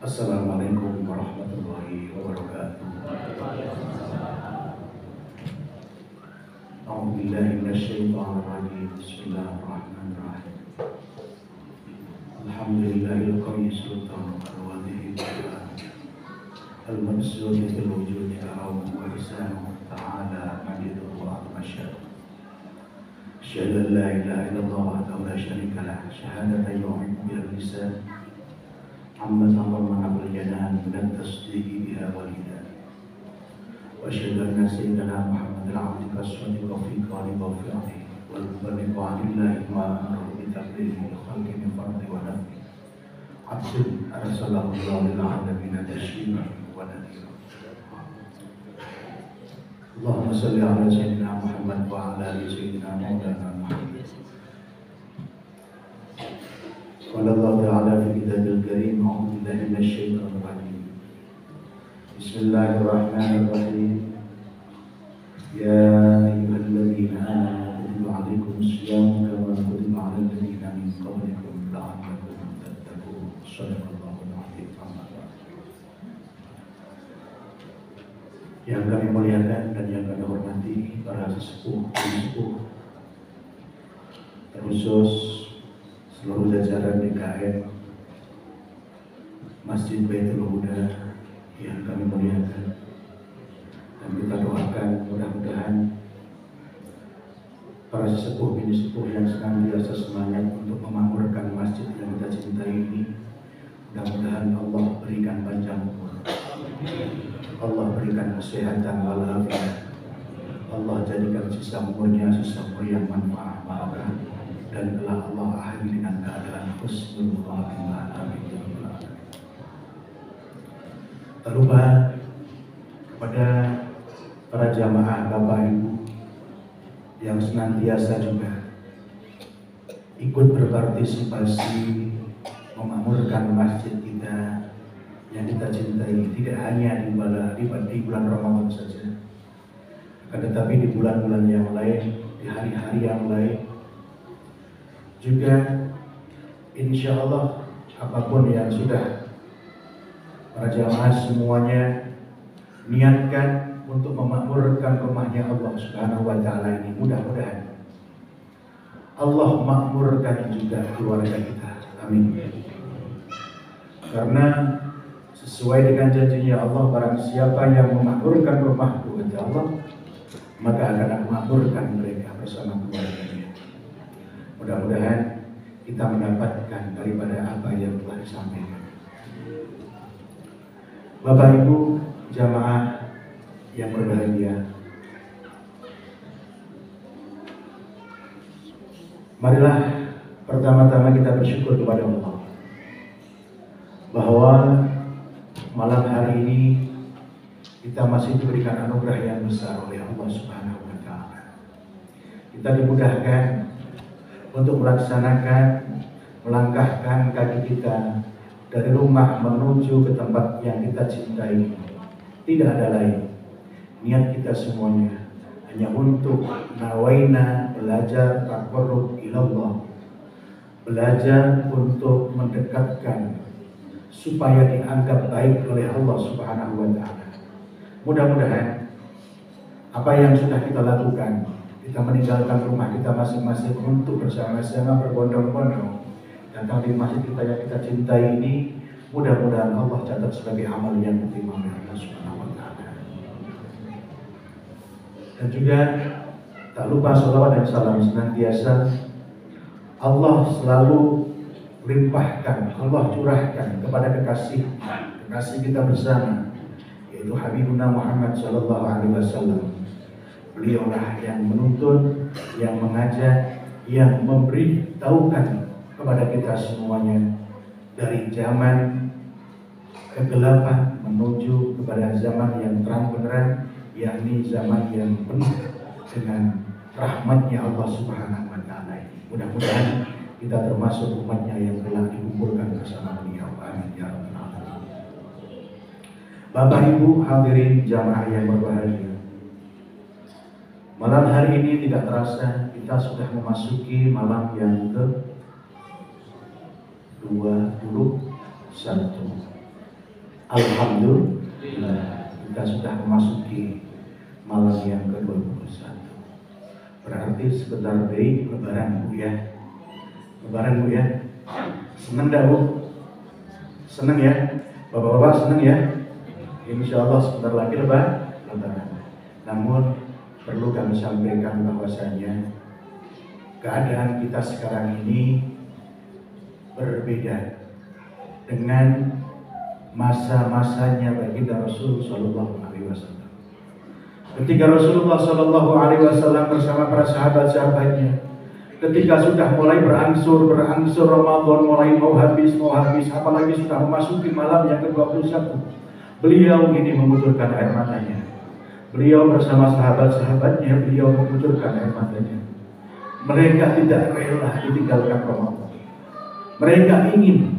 Assalamualaikum warahmatullahi wabarakatuh. A'udzubillahi minasyaitonir rajim. Bismillahirrahmanirrahim. Alhamdulillahil qawiyyi sultan al-wadhi al-mabsut fil wujudi karamu wa lisanuhu ta'ala majiduhu wa atmasyad. Asyhadu an la ilaha illallah wahdahu la syarika lah. Syahadatan yu'minu biha lisan amma tadhammana bil janan dan tasdiqi biha walidan. Wa asyhadu anna sayyidana Muhammadal abdika as-sadiq fi qawli wa fi'li wal muballigh 'anillahi ma amara bi tablighil khalqi min fardi wa nafi. Abdul arsalahu lil 'alamin tashriman wa nadhira. Allahumma shalli ala sayyidina Muhammad wa ala ali sayyidina Maulana Muhammad. Qala Allah Ta'ala fi kitabil karim, a'udzu billahi minasyaitonir rajim. Bismillahirrahmanirrahim. Ya ayyuhalladzina amanu kutiba 'alaikumus-siyam kama kutiba 'alal ladzina min qablikum la'allakum tattaqun. Shadaqallahul 'azim. Yang kami muliakan dan yang kami hormati para sesepuh, terkhusus seluruh jajaran DKM Masjid Baitul Huda yang kami muliakan, dan kita doakan mudah-mudahan para sesepuh bini sepuh yang senantiasa semangat untuk memakmurkan masjid yang kita cintai ini, mudah-mudahan Allah berikan panjang umur, Allah berikan kesehatan walafiat, Allah jadikan sisa umurnya sisa umur yang manfaat barokah, dan telah Allah akhiri dengan keadaan husnul khatimah. Amin ya rabbal alamin. Tak lupa kepada para jamaah Bapak Ibu yang senantiasa juga ikut berpartisipasi memakmurkan masjid kita yang kita cintai, tidak hanya di bulan Ramadan saja, akan tetapi di bulan-bulan yang lain, di hari-hari yang lain juga, insya Allah apapun yang sudah para jamaah semuanya niatkan untuk memakmurkan rumahnya Allah Subhanahu wa Ta'ala ini, mudah-mudahan Allah makmurkan juga keluarga kita. Amin. Karena sesuai dengan janjinya Allah, barang siapa yang memakmurkan rumahku, kata Allah, maka akan aku makmurkan mereka bersama keluarganya. Mudah-mudahan kita mendapatkan daripada apa yang telah disampaikan. Bapak Ibu jamaah yang berbahagia, marilah pertama-tama kita bersyukur kepada Allah bahwa malam hari ini kita masih diberikan anugerah yang besar oleh Allah Subhanahu wa Ta'ala. Kita dimudahkan untuk melangkahkan kaki kita dari rumah menuju ke tempat yang kita cintai. Tidak ada lain, niat kita semuanya hanya untuk nawaina, belajar taqarrub ilallah, belajar untuk mendekatkan supaya dianggap baik oleh Allah Subhanahu wa Ta'ala. Mudah-mudahan apa yang sudah kita lakukan, kita meninggalkan rumah kita masing-masing untuk bersama-sama berbondong-bondong datang di masjid kita yang kita cintai ini, mudah-mudahan Allah catat sebagai amal yang diterima oleh Allah Subhanahu wa Ta'ala. Dan juga tak lupa sholawat dan salam senantiasa Allah selalu limpahkan, Allah curahkan kepada kekasih kita bersama, yaitu Habibuna Muhammad sallallahu alaihi wasallam. Beliaulah yang menuntun, yang mengajak, yang memberitahukan kepada kita semuanya dari zaman kegelapan menuju kepada zaman yang terang benderang, yakni zaman yang penuh dengan rahmatnya Allah Subhanahu wa Ta'ala. Mudah-mudahan kita termasuk umatnya yang telah dikumpulkan bersama beliau. Amin ya rabbal alamin. Bapak Ibu hadirin jamaah yang berbahagia, malam hari ini tidak terasa kita sudah memasuki malam yang ke-21. Alhamdulillah, kita sudah memasuki malam yang ke-21. Berarti sebentar lagi Lebaran, Bu ya. Lebaran, Bu ya. Seneng dah, Bu? Seneng ya? Bapak-bapak seneng ya? Insya Allah sebentar lagi Lebaran. Namun perlu kami sampaikan bahwasanya keadaan kita sekarang ini berbeda dengan masa-masanya baginda Rasul Sallallahu Alaihi Wasallam. Ketika Rasulullah Sallallahu Alaihi Wasallam bersama para sahabat-sahabatnya, ketika sudah mulai berangsur Ramadan mulai mau habis, apalagi sudah memasuki malam yang ke-21, beliau ini mengucurkan air matanya. Beliau bersama sahabat-sahabatnya, beliau mengucurkan air matanya. Mereka tidak rela ditinggalkan Ramadan. Mereka ingin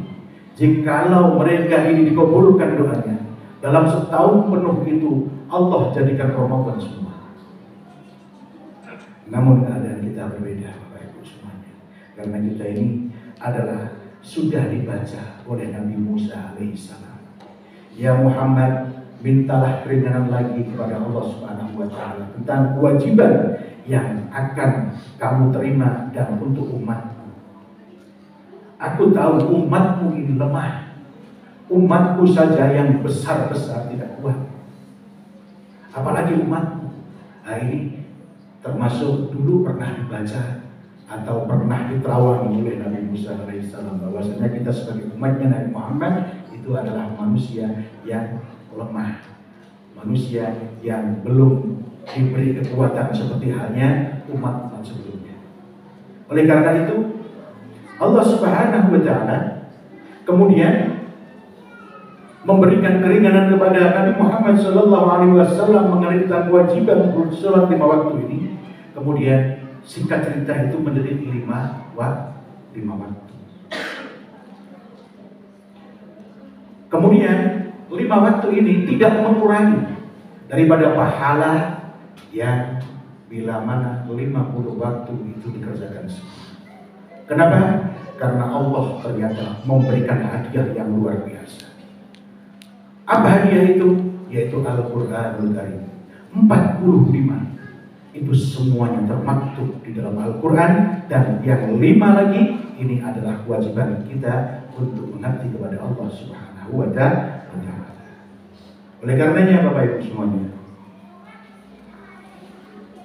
jikalau mereka ini dikabulkan doanya, dalam setahun penuh itu Allah jadikan Ramadan semua. Namun keadaan kita berbeda, Bapak Ibu semuanya. Karena kita ini adalah sudah dibaca oleh Nabi Musa alaihissalam. Ya Muhammad, mintalah keringanan lagi kepada Allah Subhanahu wa taala tentang kewajiban yang akan kamu terima dan untuk umatmu. Aku tahu umatmu ini lemah. Umatku saja yang besar-besar tidak kuat, apalagi umatmu. Nah, ini termasuk dulu pernah dibaca atau pernah diterawang oleh Nabi Musa alaihissalam bahwasanya kita sebagai umatnya Nabi Muhammad itu adalah manusia yang lemah, manusia yang belum diberi kekuatan seperti halnya umat-umat sebelumnya. Oleh karena itu Allah Subhanahu wa taala kemudian memberikan keringanan kepada Nabi Muhammad sallallahu alaihi wasallam mengenai tentang kewajiban sholat 5 waktu ini. Kemudian singkat cerita itu menjadi 5 waktu. Kemudian 5 waktu ini tidak mengurangi daripada pahala yang bila mana 50 waktu itu dikerjakan semua. Kenapa? Karena Allah ternyata memberikan hadiah yang luar biasa. Apa hadiah itu? Yaitu Al-Quranul Karim 45. Itu semuanya termaktub di dalam Al-Quran. Dan yang 5 lagi, ini adalah kewajiban kita untuk mengabdi kepada Allah Subhanahu wa ta'ala. Oleh karenanya Bapak Ibu semuanya,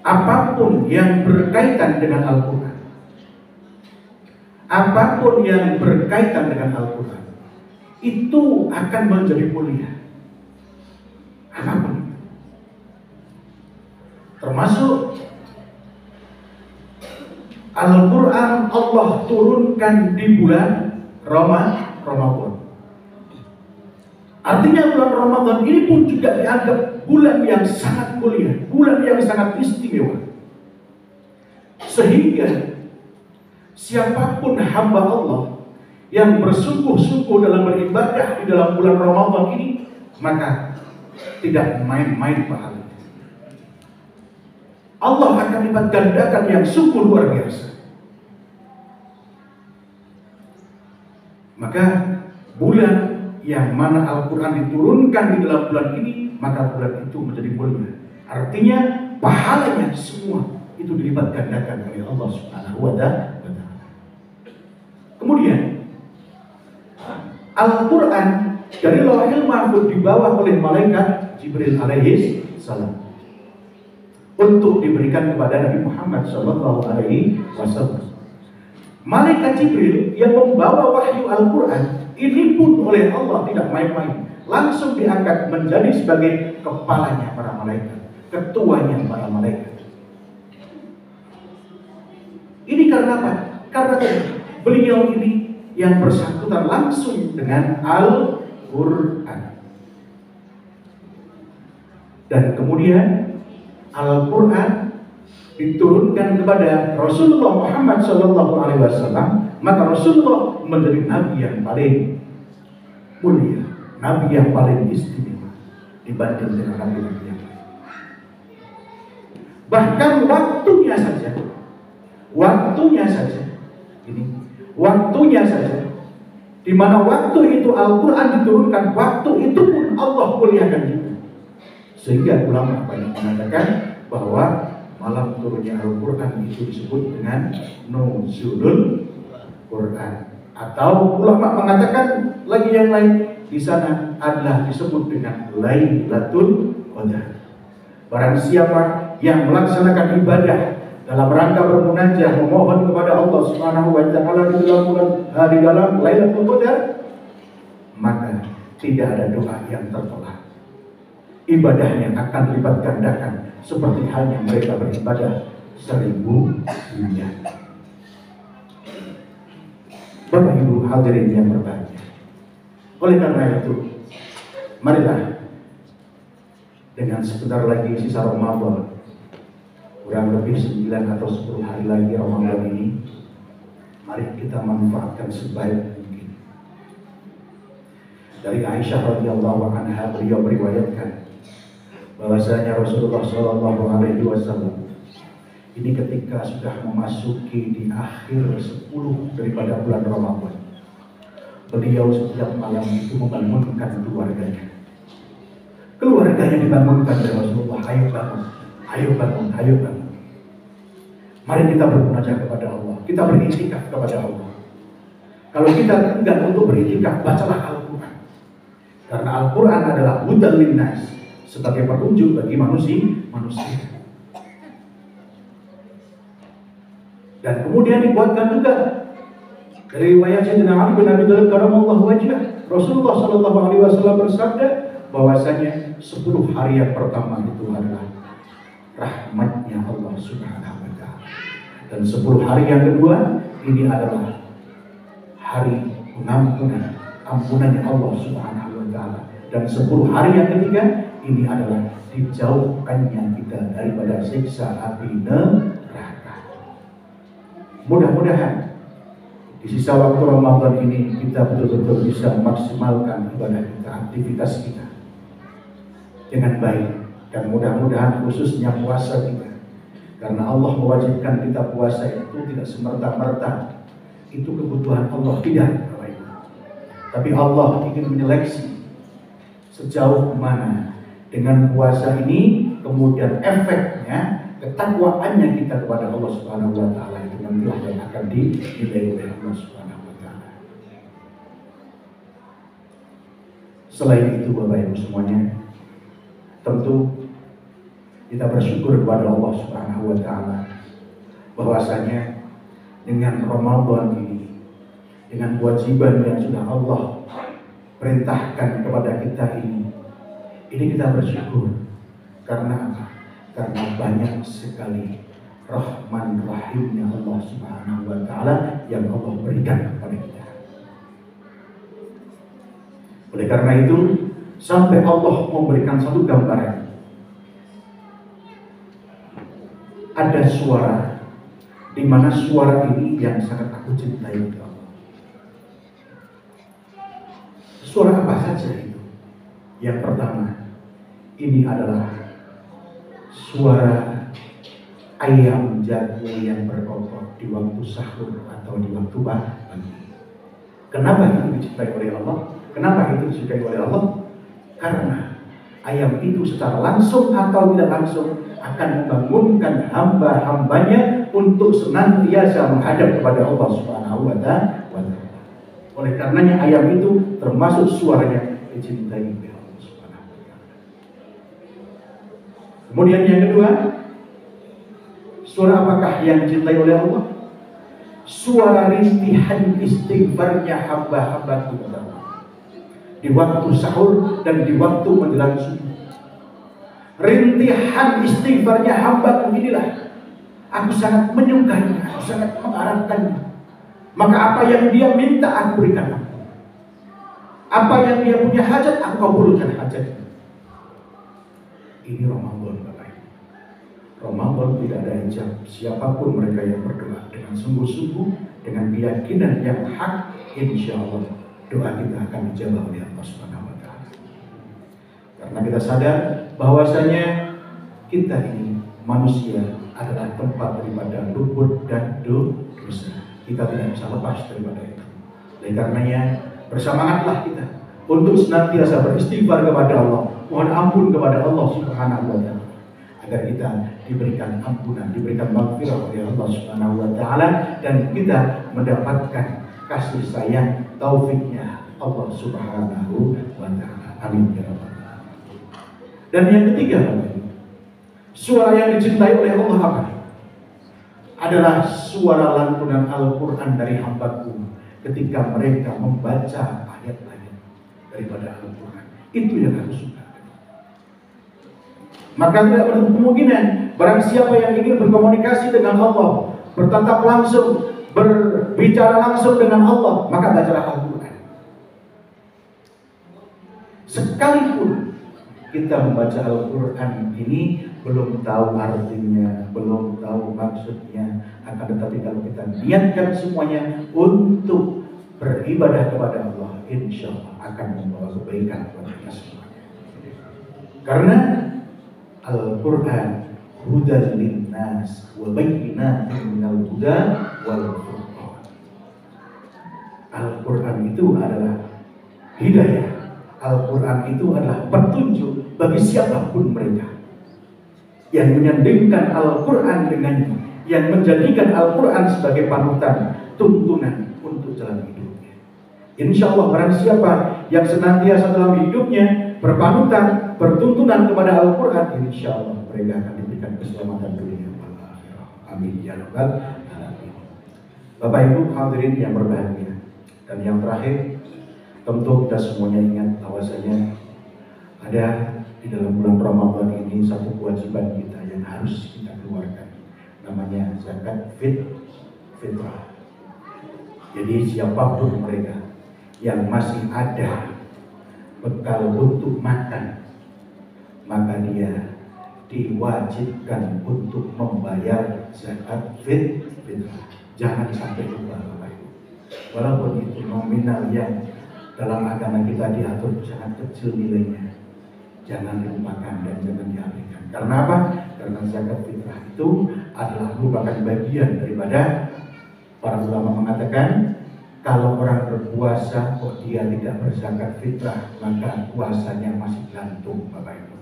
apapun yang berkaitan dengan Al-Quran, apapun yang berkaitan dengan Al-Quran itu akan menjadi mulia. Apapun, termasuk Al-Quran Allah turunkan di bulan Ramadan. Artinya bulan Ramadan ini pun juga dianggap bulan yang sangat mulia, bulan yang sangat istimewa. Sehingga siapapun hamba Allah yang bersungguh-sungguh dalam beribadah di dalam bulan Ramadan ini, maka tidak main-main pahala. Allah akan lipat gandakan yang sungguh luar biasa. Maka bulan yang mana Al-Quran diturunkan di dalam bulan ini, maka bulan itu menjadi mulia. Artinya pahalanya semua itu dilipat gandakan oleh Allah Subhanahu wa ta'ala. Kemudian Al-Quran dari Lauhul Mahfuz dibawa oleh malaikat Jibril alaihi salam untuk diberikan kepada Nabi Muhammad sallallahu alaihi wasallam. Malaikat Jibril yang membawa wahyu Al-Quran ini pun oleh Allah tidak main-main, langsung diangkat menjadi sebagai kepalanya para malaikat, ketuanya para malaikat. Ini karena apa? Karena beliau ini yang bersangkutan langsung dengan Al-Quran. Dan kemudian Al-Quran diturunkan kepada Rasulullah Muhammad SAW, maka Rasulullah menjadi nabi yang paling mulia, nabi yang paling istimewa dibanding dengan nabi-nabi yang lain. Bahkan waktunya saja di Di mana waktu itu Al-Quran diturunkan, waktu itu pun Allah muliakan juga. Sehingga ulama banyak mengatakan bahwa malam turunnya Al-Quran itu disebut dengan Nuzulul Quran. Atau ulama mengatakan lagi yang lain, di sana adalah disebut dengan Lailatul Qadar. Barang siapa yang melaksanakan ibadah dalam rangka bermunajat memohon kepada Allah Subhanahu wa taala di dalam Lailatul Qadar, maka tidak ada doa yang tertolak. Ibadahnya akan dilipat gandakan seperti halnya mereka beribadah 1000 bulan. Bapak Ibu hadirin yang berbahagia. Oleh karena itu, marilah dengan sebentar lagi sisa Ramadan, kurang lebih 9 atau 10 hari lagi Ramadan ini, mari kita manfaatkan sebaik mungkin. Dari Aisyah radhiyallahu anha, beliau meriwayatkan bahwasanya Rasulullah Shallallahu Alaihi Wasallam ini ketika sudah memasuki di akhir 10 daripada bulan Ramadan, beliau setiap malam itu membangunkan keluarganya. Keluarganya dibangunkan oleh Rasulullah, ayo bangun, ayo bangun, ayo bangun. Mari kita bermunajat kepada Allah, kita beriktikaf kepada Allah. Kalau kita enggan untuk beriktikaf, bacalah Al-Quran. Karena Al-Quran adalah hudan linnas, sebagai petunjuk bagi manusia. Dan kemudian dibuatkan juga dari riwayat Sayyidina Ali bin Abi Thalib karamallahu wajhah, Rasulullah sallallahu alaihi wasallam bersabda bahwasanya 10 hari yang pertama itu adalah rahmatnya Allah Subhanahu wa taala. Dan 10 hari yang kedua ini adalah hari ampunannya Allah Subhanahu wa taala. Dan 10 hari yang ketiga ini adalah dijauhkannya kita daripada siksa api neraka. Mudah-mudahan di sisa waktu Ramadan ini kita betul-betul bisa memaksimalkan ibadah kita, aktivitas kita dengan baik, dan mudah-mudahan khususnya puasa kita, karena Allah mewajibkan kita puasa itu tidak semerta-merta itu kebutuhan Allah, tidak, Bapak Ibu. Tapi Allah ingin menyeleksi sejauh mana dengan puasa ini kemudian efeknya, ketakwaannya kita kepada Allah Subhanahu wa taala itu nantilah yang akan dinilai oleh Allah Subhanahu wa taala. Selain itu Bapak Ibu semuanya, tentu kita bersyukur kepada Allah Subhanahu wa taala bahwasanya dengan Ramadan ini, dengan kewajiban yang sudah Allah perintahkan kepada kita ini kita bersyukur. Karena apa? Karena banyak sekali rahman rahimnya Allah Subhanahu wa taala yang Allah berikan kepada kita. Oleh karena itu, sampai Allah memberikan satu gambaran. Ada suara, di mana suara ini yang sangat aku cintai oleh Allah. Suara apa saja itu? Yang pertama, ini adalah suara ayam jago yang berkokok di waktu sahur atau di waktu pagi. Kenapa itu dicintai oleh Allah? Kenapa itu disukai oleh Allah? Karena ayam itu secara langsung atau tidak langsung akan membangunkan hamba-hambanya untuk senantiasa menghadap kepada Allah Subhanahu wa taala. Oleh karenanya ayam itu termasuk suaranya dicintai oleh Allah Subhanahu wa taala. Kemudian yang kedua, suara apakah yang dicintai oleh Allah? Suara rintihan istighfarnya hamba-hamba kita di waktu sahur dan di waktu menjelang subuh. Rintihan istighfarnya hamba inilah aku sangat menyukainya, aku sangat mengharapkannya. Maka apa yang dia minta aku berikan. Apa yang dia punya hajat aku kabulkan hajatnya. Ini Ramadan Bapak Ibu. Ramadan tidak ada hijab. Siapapun mereka yang berdoa dengan sungguh-sungguh, dengan keyakinan yang hak, insya Allah doa kita akan dijawab oleh Allah Subhanahu wa taala. Karena kita sadar bahwasanya kita ini manusia adalah tempat daripada luput dan dosa. Kita tidak bisa lepas daripada itu. Oleh karenanya Bersemangatlah kita untuk senantiasa beristighfar kepada Allah, mohon ampun kepada Allah Subhanahu wa taala, agar kita diberikan ampunan, diberikan maghfirah oleh Allah Subhanahu wa taala, dan kita mendapatkan kasih sayang taufiknya Allah Subhanahu wa taala. Amin ya rabbal alamin. Dan yang ketiga, suara yang dicintai oleh Allah apa? Adalah suara lantunan Al-Quran dari hamba-Ku ketika mereka membaca ayat-ayat daripada Al-Quran. Itu yang aku suka. Maka tidak menutup kemungkinan barang siapa yang ingin berkomunikasi dengan Allah, bertatap langsung, berbicara langsung dengan Allah, maka bacalah Al-Quran. Sekalipun kita membaca Al-Quran ini belum tahu artinya, belum tahu maksudnya, akan tetapi kalau kita niatkan semuanya untuk beribadah kepada Allah, insya Allah akan membawa kebaikan kepada kita semuanya. Karena Al-Quran hudan linnas wa bayyinatin minal huda wal furqan. Al-Quran itu adalah hidayah. Al-Quran itu adalah petunjuk bagi siapapun mereka yang menyandingkan Al-Quran dengannya, yang menjadikan Al-Quran sebagai panutan, tuntunan untuk jalan hidupnya. Insya Allah barang siapa yang senantiasa dalam hidupnya berpanutan, bertuntunan kepada Al-Quran, insya Allah mereka akan diberikan keselamatan dunia dan akhirat. Amin ya rabbal alamin. Bapak Ibu hadirin yang berbahagia, dan yang terakhir, tentu kita semuanya ingat bahwasanya ada di dalam bulan Ramadan ini satu kewajiban kita yang harus kita keluarkan, namanya zakat fitrah. Jadi siapapun mereka yang masih ada bekal untuk makan, maka dia diwajibkan untuk membayar zakat fitrah. Jangan sampai lupa Bapak Ibu. Walaupun itu nominal yang dalam agama kita diatur sangat kecil nilainya, jangan dilupakan dan jangan diabaikan. Karena apa? Karena zakat fitrah itu adalah merupakan bagian daripada, para ulama mengatakan, kalau orang berpuasa kok dia tidak berzakat fitrah, maka puasanya masih gantung Bapak Ibu.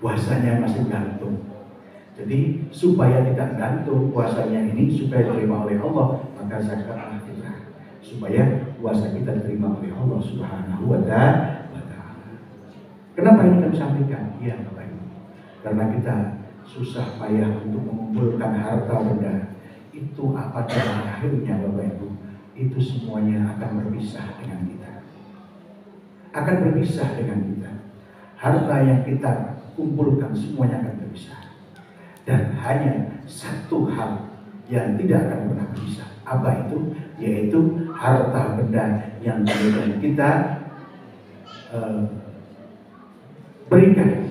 Puasanya masih gantung. Jadi supaya tidak gantung puasanya ini, supaya diterima oleh Allah, maka zakatlah fitrah, supaya puasa kita diterima oleh Allah Subhanahu wa ta'ala. Kenapa ini kami sampaikan? Iya Bapak Ibu, karena kita susah payah untuk mengumpulkan harta benda itu, apa pada akhirnya Bapak Ibu, itu semuanya akan berpisah dengan kita. Akan berpisah dengan kita. Harta yang kita kumpulkan semuanya akan berpisah. Dan hanya satu hal yang tidak akan pernah berpisah. Apa itu? Yaitu harta benda yang kemudian kita berikan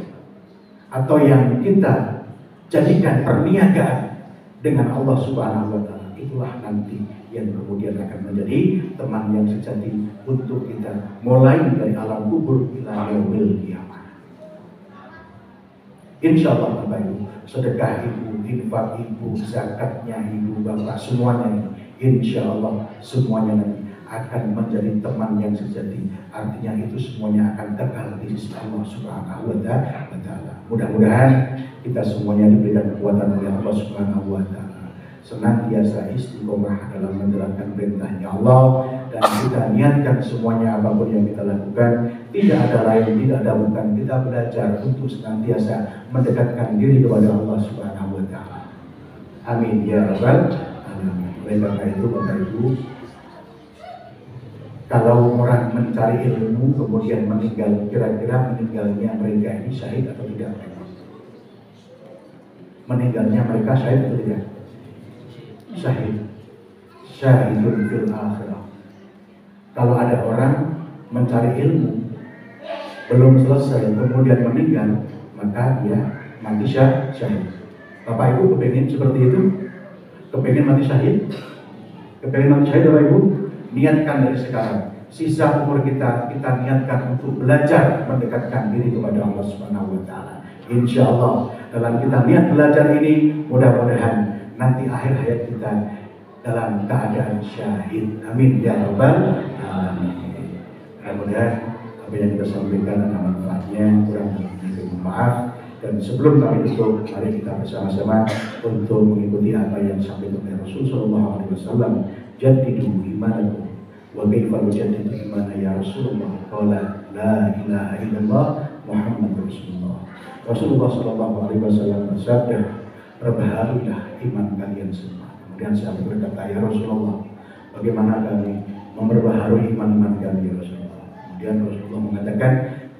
atau yang kita jadikan perniagaan dengan Allah Subhanahu wa taala. Itulah nanti yang kemudian akan menjadi teman yang sejati untuk kita mulai dari alam kubur ila yaumil qiyamah. Insya Allah Bapak Ibu, sedekah ibu, infak ibu, zakatnya ibu, bapak, semuanya ini, insya Allah semuanya nanti akan menjadi teman yang sejati. Artinya itu semuanya akan kekal di sisi Allah Subhanahu wa ta'ala. Mudah-mudahan kita semuanya diberikan kekuatan oleh Allah Subhanahu wa ta'ala, senantiasa istiqomah dalam menjalankan perintahnya Allah, dan kita niatkan semuanya apapun yang kita lakukan tidak ada lain, tidak ada bukan, kita belajar untuk senantiasa mendekatkan diri kepada Allah Subhanahu wa ta'ala. Amin ya rabbal alamin. Oleh karena itu Bapak Ibu, kalau orang mencari ilmu kemudian meninggal, kira-kira meninggalnya mereka ini syahid atau tidak? Meninggalnya mereka syahid atau tidak? Syahid. Syahidun fil akhirah. Kalau ada orang mencari ilmu belum selesai kemudian meninggal, maka dia mati syahid. Bapak Ibu kepengen seperti itu? Kepengen mati syahid? Kepengen mati syahid Bapak Ibu? Niatkan dari sekarang. Sisa umur kita niatkan untuk belajar mendekatkan diri kepada Allah Subhanahu wa ta'ala. Insya Allah dalam kita niat belajar ini, mudah-mudahan nanti akhir hayat kita dalam keadaan syahid. Amin ya rabbal alamin. Mudah-mudahan apa yang kita sampaikan ada manfaatnya, kurang lebihnya mohon maaf. Dan sebelum kami tutup, mari kita bersama-sama untuk mengikuti apa yang disampaikan oleh Rasul Shallallahu Alaihi Wasallam. Jaddidu imanakum wa kaifa nujaddidu imana ya Rasulullah. Qala la ilaha illallah Muhammadur Rasulullah. Rasulullah Shallallahu Alaihi Wasallam bersabda, perbaharuilah iman kalian semua. Kemudian saya berkata, ya Rasulullah, bagaimana kami memperbaharui iman kami ya Rasulullah? Kemudian Rasulullah mengatakan,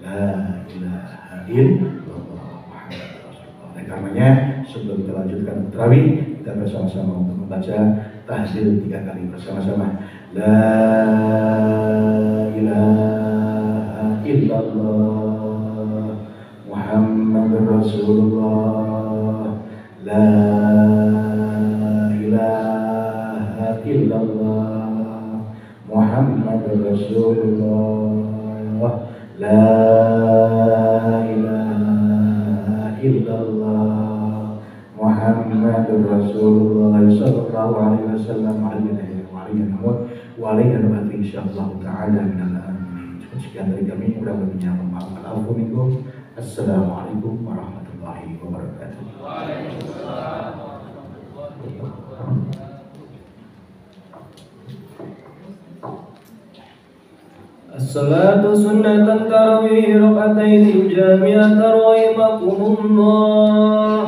la ilaha illallah Muhammadur Rasulullah. Oleh karenanya, sebelum kita lanjutkan tarawih, kita bersama-sama untuk membaca tahlil 3 kali bersama-sama. La ilaha illallah Muhammadur Rasulullah. La ilaha illallah Muhammadur Rasulullah. La ilaha illallah Muhammadur Rasulullah sallallahu alaihi wasallam. Wa alaihi insyaallah taala minal amin. Sekian dari kami, kurang lebihnya mohon maaf. Assalamualaikum warahmatullahi wabarakatuh. الصلاة سنة التراويح ركعتين جامعة رحمكم الله.